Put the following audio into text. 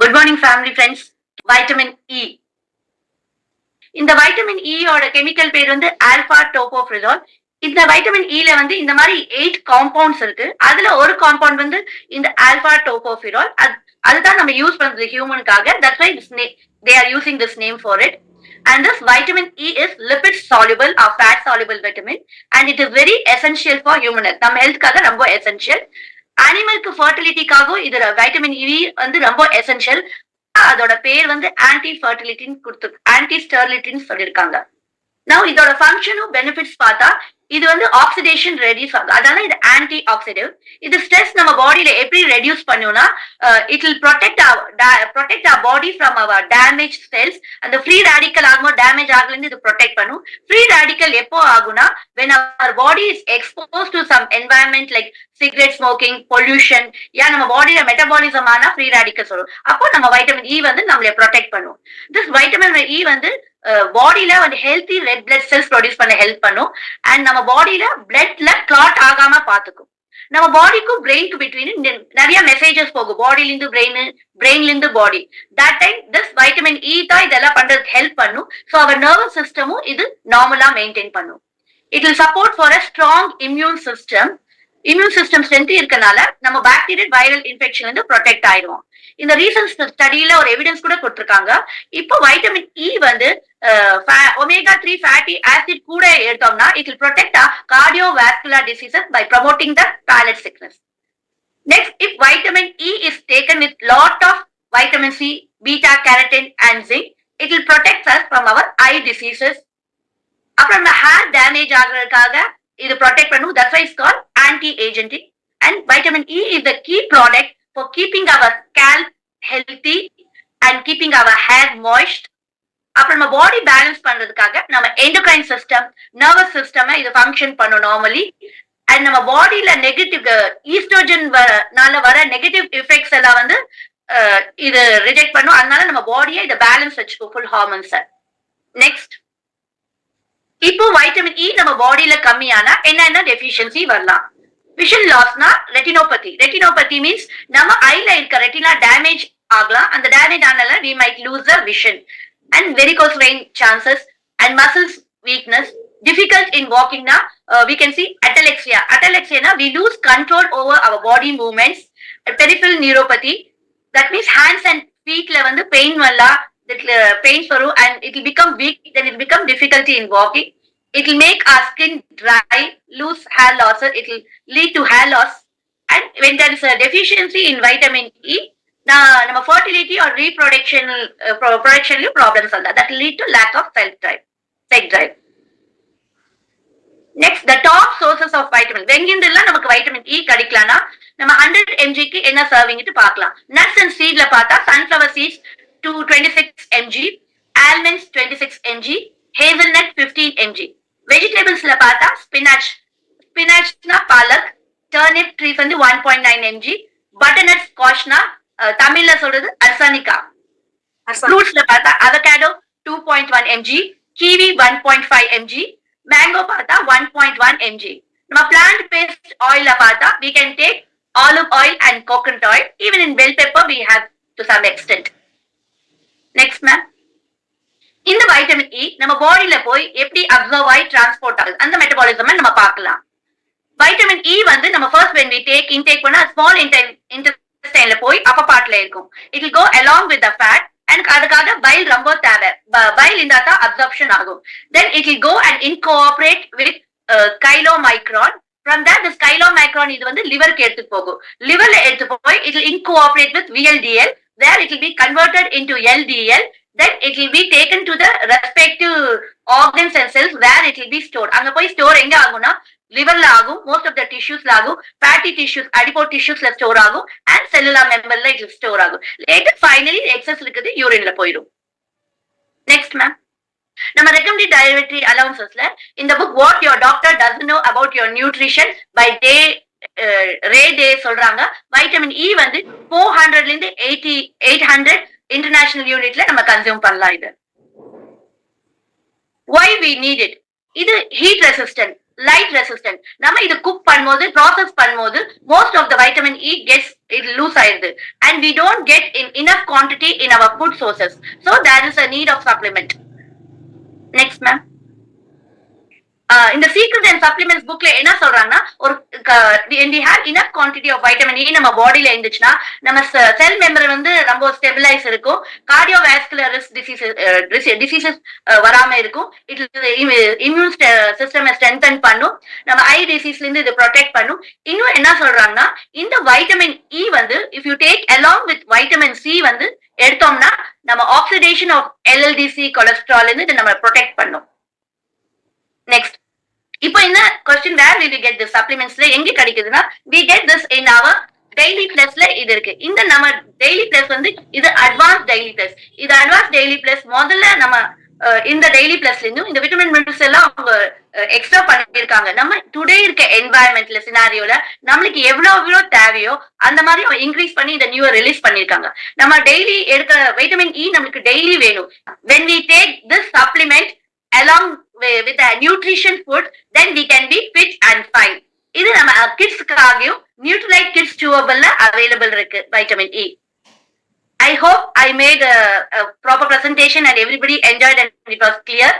Good morning, family friends. Vitamin E. இந்த vitamin ஈயோட chemical பேர் வந்து ஆல்பா டோகோஃபிரிடால். இந்த வைட்டமின் ஈல வந்து இந்த மாதிரி 8 காம்பவுண்ட்ஸ் இருக்கு. அதுல ஒரு காம்பவுண்ட் வந்து இந்த ஆல்பா டோகோஃபிரிடால். அதுதான் நம்ம யூஸ் பண்றது ஹியூமனுக்காக. That's why they are using this name for it. And this vitamin E is lipid soluble or fat soluble vitamin, and it is very essential for human health. நம்ம ஹெல்த்காக ரொம்ப essential. அனிமலுக்கு ஃபர்டிலிட்டிக்காகவும் இது vitamin E வந்து ரொம்ப essential. அதோட பேர் வந்து anti ஃபர்டிலிட்டின்னு கொடுத்து anti ஸ்டெர்லிட்டின்னு சொல்லியிருக்காங்க. நான் இதோட ஃபங்க்ஷனும் பெனிஃபிட்ஸ் பார்த்தா இது வந்து ஆக்சிடேஷன் ரெடியூஸ் ஆகும். அதனால இது ஆன்டி ஆக்சிடிவ். இது ஸ்ட்ரெஸ் நம்ம பாடியில எப்படி ரெடியூஸ் பண்ணும்னா it will protect our body from our damage cells. அந்த ஃப்ரீ ரேடிக்கல் ஆகும்போது டேமேஜ் ஆகலேருந்து இது ப்ரொடெக்ட் பண்ணும். ஃப்ரீ ரேடிக்கல் எப்போ ஆகும்னா when our body is exposed to some environment like cigarette smoking, pollution, நம்ம பாடியில மெட்டபாலிசம் ஆனா ஃப்ரீ ரேடிக்கல்ஸ் வரும். அப்போ நம்ம வைட்டமின் இ வந்து நம்மளை ப்ரொடெக்ட் பண்ணும். திஸ் வைட்டமின் இ வந்து பாடியில வந்து healthy red blood cells produce பண்ண ஹெல்ப் பண்ணும். அண்ட் நம்ம பாடியில பிளட்ல கிளாட் ஆகாம பாத்துக்கும். நம்ம பாடிக்கும் பிரெயினுக்கு பிட்வீன் நிறைய மெசேஜஸ் போகும். பாடியில இருந்து பிரெயின்ல இருந்து body. That time this vitamin E தான் இதெல்லாம் பண்றதுக்கு ஹெல்ப் பண்ணும். ஸோ அவர் நர்வஸ் சிஸ்டமும் இது நார்மலா மெயின்டைன் பண்ணும். It will support for a strong immune system. Immune system strength இருக்கனால நம்ம பாக்டீரியல் வைரல் இன்ஃபெக்ஷன்ல இருந்து ப்ரொடெக்ட் ஆயிடுவோம். இந்த ரீசன்ஸ் ஸ்டடியில ஒரு எவிடன்ஸ் கூட கொடுத்திருக்காங்க. இப்போ வைட்டமின் இ வந்து ஒமேகா 3 ஃபேட்டி ஆசிட் கூட எடுத்தோம்னா it will protect cardiovascular diseases by promoting the palate sickness. Next, if vitamin E is taken with lot of vitamin C, beta carotene and zinc, it will protect us from our eye diseases. அப்புறம் நம்ம hair damage ஆகுறதுக்காக இது protect பண்ணும். That's why it's called anti-aging. And vitamin E is the key product for keeping our scalp healthy and keeping our hair moist. அப்புறம் நம்ம பாடி balance பண்றதுக்காக நம்ம endocrine system, nervous system இது function பண்ணும் normally. And நம்ம பாடியில negative ஈஸ்ட்ரோஜன்னால வர negative effects எல்லாம் வந்து இது ரிஜெக்ட் பண்ணும். அதனால நம்ம பாடியை இதை பேலன்ஸ் வச்சுக்கோ ஃபுல் ஹார்மோன்ஸ். நெக்ஸ்ட், இப்போ வைட்டமின் இ நம்ம பாடியில கம்மியானா என்னென்ன டெஃபிஷியன்சி வரலாம்? விஷன் லாஸ்னா ரெட்டினோபதி மீன்ஸ் நம்ம ஐல இருக்க ரெட்டினா டேமேஜ் ஆகலாம். அந்த டேமேஜ் ஆனால we might lose the vision. And varicose vein chances and muscles weakness, difficult in walking na we can see atalaxia na we lose control over our body movements. Peripheral neuropathy, that means hands and feet la vandu pain valla, that pains varu and it will become weak, then it will become difficulty in walking. It will make our skin dry, lose hair loss, it will lead to hair loss. And when there is a deficiency in vitamin E, நம்ம fertility or reproduction problems all that will lead to lack of sex drive. Next, the top sources of vitamin. வெங்கிருந்தெல்லாம் நமக்கு vitamin E கிடைக்கலாம்னா நம்ம 100 mg க்கு என்ன serving பார்க்கலாம். Nuts and சீட்ல பார்த்தா sunflower seeds 26 mg, almonds 26 mg, hazelnut 15 mg. வெஜிடபிள்ஸ்ல பார்த்தா ஸ்பினாச்னா பாலக், டர்னிப் ட்ரீஸ் வந்து 1.9 mg, பட்டர்நட் ஸ்குவாஷ்னா தமிழ்ல சொல்றது அர்சானிகா. ஃப்ரூட்ஸ்ல பார்த்தா avocado 2.1 mg, kiwi 1.5 mg, mango பார்த்தா 1.1 mg. நம்ம பிளான்ட் பேஸ்ட் ஆயில பார்த்தா we can take olive oil and coconut oil. Even in bell pepper we have to some extent. Next ma'am, இந்த vitamin E நம்ம பாடியில போய் எப்படி அப்சர்வ் ஆகி டிரான்ஸ்போர்ட் ஆகுது அந்த மெட்டபாலிசம் நம்ம பார்க்கலாம். வைட்டமின் இ வந்து நம்ம first when we take intake பண்ணா ஸ்மால் intestine போய் அப்பர் பார்ட்ல இருக்கும். It will go along with the fat and அதுக்காக பைல் ரொம்ப தேவை. பைல் இருந்தா தான் அப்சர்ப்ஷன் ஆகும். Then it will go and incorporate with chylomicron. From that this chylomicron இது வந்து லிவருக்கு எடுத்து போகும். லிவர்ல எடுத்து போய் it will incorporate with VLDL. There it will be converted into LDL. Then it will be taken to the respective organs and cells where it will be stored. அங்க போய் store எங்க ஆகும்னா லிவர்ல ஆகும், மோஸ்ட் ஆஃப் த டிஷ்யூஸ்ல ஆகும், fatty tissues adipose டிஷ்யூஸ்ல store ஆகும், and cellular மெம்பர்ல இது ஸ்டோர் ஆகும். லேட்டர் ஃபைனலி எக்ஸஸ் இருக்குது யூரின்ல போயிடும். நெக்ஸ்ட் மேம், நம்ம ரெக்கமெண்டட் டயட்டரி அலவன்சஸ்ல இந்த book what your doctor doesn't know about your nutrition by day சொல்றாங்க. வைட்டமின் இ வந்து 400ல இருந்து 800 இன்டர்நேஷனல் யூனிட்ல நம்ம கன்சியூம் பண்ணலாம். இது why we need it? இது ஹீட் ரெசிஸ்டன்ட். light resistant. நம்ம இது cook பண்ணும்போது process பண்ணும்போது most of the vitamin E gets it lose ஆயிருது and we don't get in enough quantity in our food sources, so there is a need of supplement. Next ma'am. இந்த secret and supplements புக்ல என்ன சொல்றாங்கன்னா ஒரு when we have enough quantity of vitamin E நம்ம பாடியில இருந்துச்சுன்னா நம்ம செல் member வந்து ரொம்ப ஸ்டெபிலைஸ் இருக்கும், கார்டியோவாஸ்குலர் டிசீசஸ் வராம இருக்கும், இம்யூன் சிஸ்டம் ஸ்ட்ரென்தன் பண்ணும், நம்ம ஐ டிசீஸ்ல இருந்து இது ப்ரொடெக்ட் பண்ணும். இன்னும் என்ன சொல்றாங்கன்னா இந்த வைட்டமின் இ வந்து if you take along with vitamin C வந்து எடுத்தோம்னா நம்ம ஆக்சிடேஷன் ஆஃப் எல்எல்டிசி கொலஸ்ட்ரால் இருந்து இது நம்ம ப்ரொடெக்ட் பண்ணும். நெக்ஸ்ட், இப்போ என்ன question, where will we get this சப்ளிமெண்ட்ஸ்ல எங்க கிடைக்குதுன்னா we get this in our daily பிளஸ்ல இது இருக்கு. இந்த நம்ம டெய்லி பிளஸ் வந்து இது அட்வான்ஸ் டெய்லி பிளஸ். இது அட்வான்ஸ் டெய்லி பிளஸ் முதல்ல நம்ம இந்த டெய்லி பிளஸ்ல இருந்தும் இந்த விட்டமின் மினரல்ஸ் எல்லாம் அவங்க எக்ஸ்ட்ரா பண்ணிருக்காங்க. நம்ம டுடே இருக்க என்வாயன்மெண்ட்ல சினாரியோல நம்மளுக்கு எவ்வளவு தேவையோ அந்த மாதிரி இன்க்ரீஸ் பண்ணி இந்த நியூ ரிலீஸ் பண்ணிருக்காங்க. நம்ம டெய்லி எடுக்கிற வைட்டமின் இ நம்மளுக்கு டெய்லி வேணும். when we take this supplement along with a nutrition food, then we can be fit and fine. இது நம்ம கிட்ஸ்க்காகவும் நியூட்ரிலைட் கிட்ஸ் chewable available இருக்கு vitamin E. I hope I made a proper presentation and everybody enjoyed and it was clear.